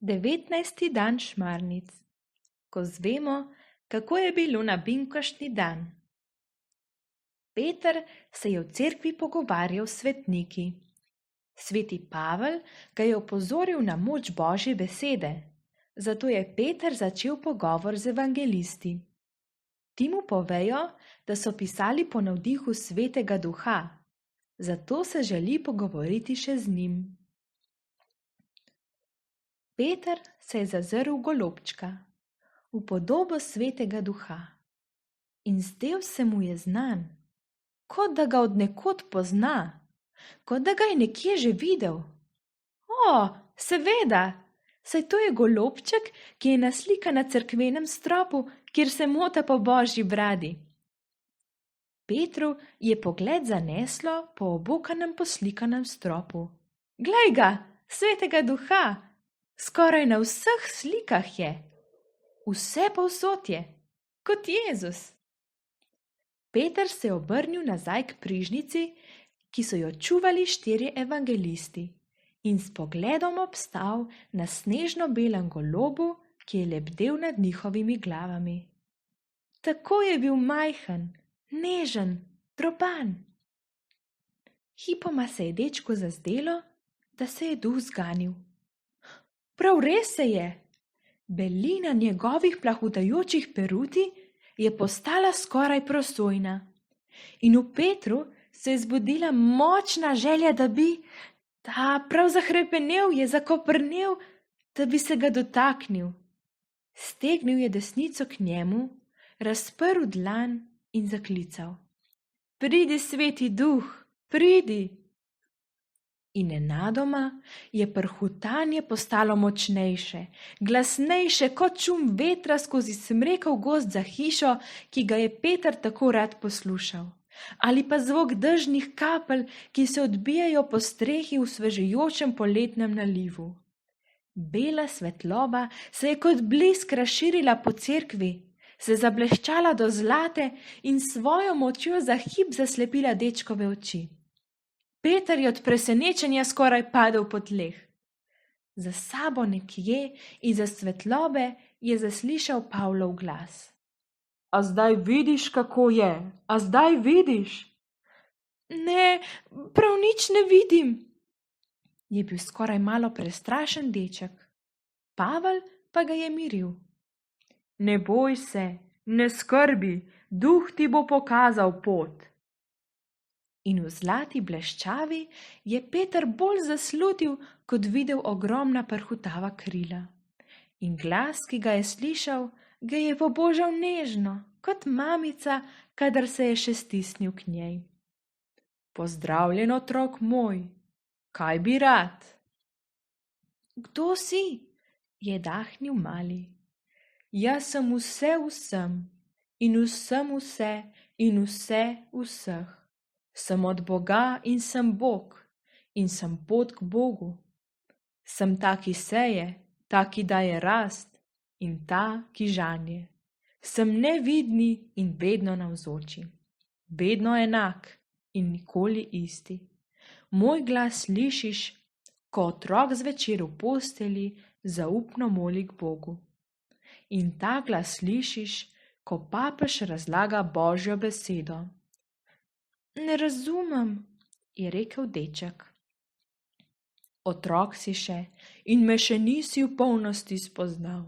19. dan šmarnic. Ko zvemo, kako je bilo na binkoštni dan. Peter se je v cerkvi pogovarjal s svetniki. Sveti Pavel ga je opozoril na moč Božje besede, zato je Peter začel pogovor z evangelisti. Ti mu povejo, da so pisali po navdihu Svetega Duha, zato se želi pogovoriti še z njim. Peter se je zazrl v golobčka, v podobo Svetega Duha, in zdel se mu je znan, kot da ga od nekod pozna, kot da ga je nekje že videl. Seveda, saj to je golobček, ki je naslikan na cerkvenem stropu, kjer se mota po Božji bradi. Petru je pogled zaneslo po obokanem poslikanem stropu. Glej ga, Svetega Duha! Skoraj na vseh slikah je. Vse povsod je, kot Jezus. Peter se je obrnil nazaj k prižnici, ki so jo čuvali 4 evangelisti, in s pogledom obstal na snežno-belem golobu, ki je lebdel nad njihovimi glavami. Tako je bil majhen, nežen, droban. Hipoma se je dečku zazdelo, da se je duh zganil. Prav res se je. Belina njegovih plahutajočih peruti je postala skoraj prosojna. In v Petru se je zbudila močna želja, da bi, prav zahrepenel je, zakoprnel, da bi se ga dotaknil. Stegnil je desnico k njemu, razprl dlan in zaklical. Pridi, Sveti Duh, pridi! In nenadoma je prhutanje postalo močnejše, glasnejše kot šum vetra skozi smrekov gozd za hišo, ki ga je Peter tako rad poslušal, ali pa zvok dežnih kapelj, ki se odbijajo po strehi v svežejočem poletnem nalivu. Bela svetloba se je kot blisk razširila po cerkvi, se zableščala do zlate in svojo močjo za hip zaslepila dečkove oči. Peter je od presenečenja skoraj padel po tleh. Za sabo nekje izza svetlobe je zaslišal Pavlov glas. A zdaj vidiš, kako je? A zdaj vidiš? Ne, prav nič ne vidim, je bil skoraj malo prestrašen deček. Pavel pa ga je miril. Ne boj se, ne skrbi, Duh ti bo pokazal pot. In v zlati bleščavi je Peter bolj zaslutil, kot videl ogromna prhutava krila. In glas, ki ga je slišal, ga je pobožal nežno, kot mamica, kadar se je še stisnil k njej. Pozdravljen, otrok moj, kaj bi rad? Kdo si? Je dahnil mali. Jaz sem vse vsem, in vsem vse, in vse vseh. Sem od Boga in sem Bog, in sem pot k Bogu. Sem ta, ki seje, ta, ki daje rast, in ta, ki žanje. Sem nevidni in vedno navzoči, vedno enak in nikoli isti. Moj glas slišiš, ko otrok zvečer v posteli zaupno moli k Bogu. In ta glas slišiš, ko papež razlaga Božjo besedo. Ne razumem, je rekel deček. Otrok si še in me še nisi v polnosti spoznal.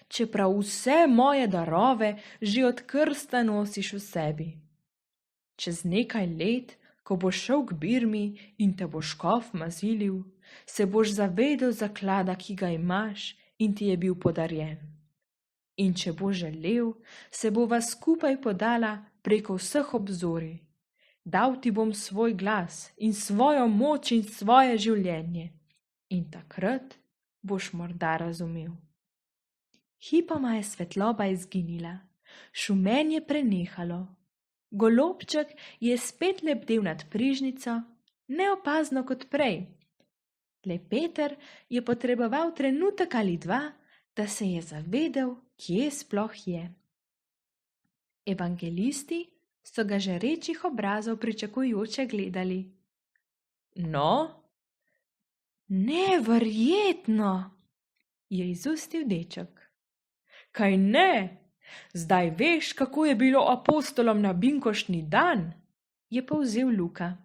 Čeprav vse moje darove že od krsta nosiš v sebi. Čez nekaj let, ko boš šel k birmi in te bo škof mazilil, se boš zavedel zaklada, ki ga imaš in ti je bil podarjen. In če bo želel, se bova skupaj podala preko vseh obzorij. Dal ti bom svoj glas in svojo moč in svoje življenje. In takrat boš morda razumel. Hipoma je svetloba izginila, šumenje prenehalo. Golobček je spet lebdel nad prižnico, neopazno kot prej. Le Peter je potreboval trenutek ali dva, da se je zavedel, kje sploh je. Evangelisti so ga žarečih obrazov pričakujoče gledali. No? Neverjetno! je izustil deček. Kaj ne? Zdaj veš, kako je bilo apostolom na binkoštni dan, je povzel Luka.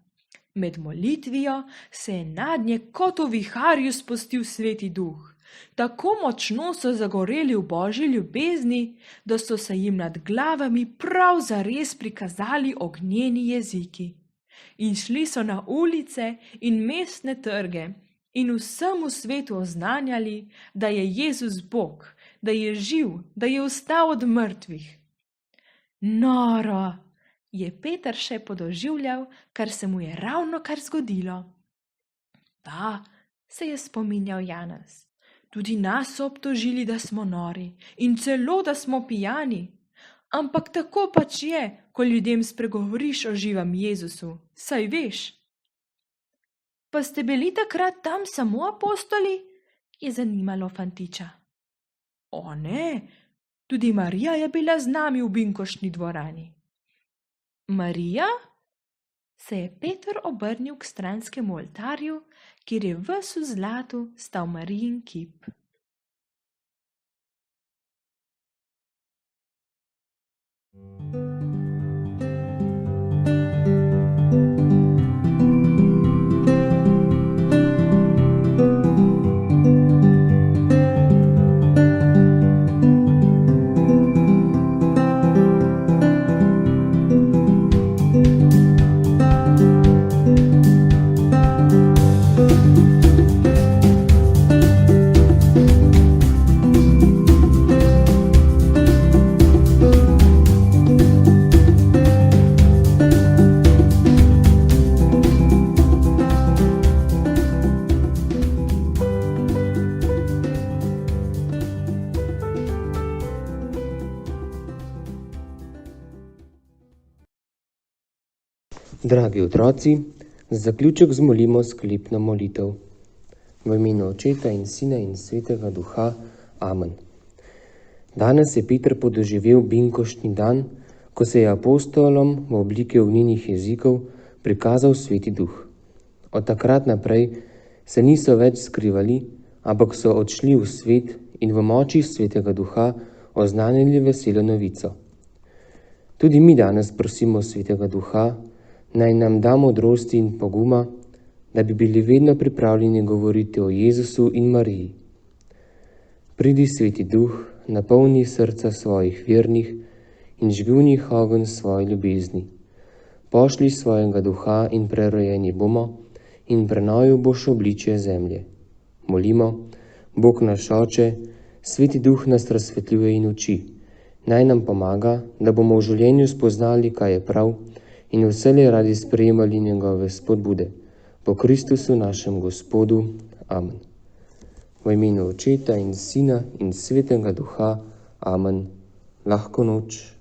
Med molitvijo se je nadnje kot v viharju spustil Sveti Duh. Tako močno so zagoreli v Božji ljubezni, da so se jim nad glavami prav zares prikazali ognjeni jeziki. In šli so na ulice in mestne trge in vsemu svetu oznanjali, da je Jezus Bog, da je živ, da je vstal od mrtvih. Noro, je Peter še podoživljal, kar se mu je ravnokar zgodilo. Da, se je spominjal Janez. Tudi nas so obtožili, da smo nori in celo, da smo pijani. Ampak tako pač je, ko ljudem spregovoriš o živem Jezusu, saj veš. Pa ste bili takrat tam samo apostoli? Je zanimalo fantiča. O ne, tudi Marija je bila z nami v binkoštni dvorani. Marija? Se je Peter obrnil k stranskemu oltarju, kjer je ves v zlatu stal Marijin kip. Dragi otroci, za zaključek zmolimo sklepno molitev. V imenu Očeta in Sina in Svetega Duha. Amen. Danes je Peter podoživel binkoštni dan, ko se je apostolom v obliki ognjenih jezikov prikazal Sveti Duh. Od takrat naprej se niso več skrivali, ampak so odšli v svet in v moči Svetega Duha oznanili veselo novico. Tudi mi danes prosimo Svetega Duha, naj nam da modrosti in poguma, da bi bili vedno pripravljeni govoriti o Jezusu in Mariji. Pridi, Sveti Duh, napolni srca svojih vernih in žgi v njih ogenj svoje ljubezni. Pošlji svojega Duha in prerojeni bomo in prenovil boš obličje zemlje. Molimo, Bog naš Oče, Sveti Duh nas razsvetljuje in uči. Naj nam pomaga, da bomo v življenju spoznali, kaj je prav, in vselej radi sprejemali njegove spodbude. Po Kristusu našem Gospodu. Amen. V imenu Očeta in Sina in Svetega Duha. Amen. Lahko noč.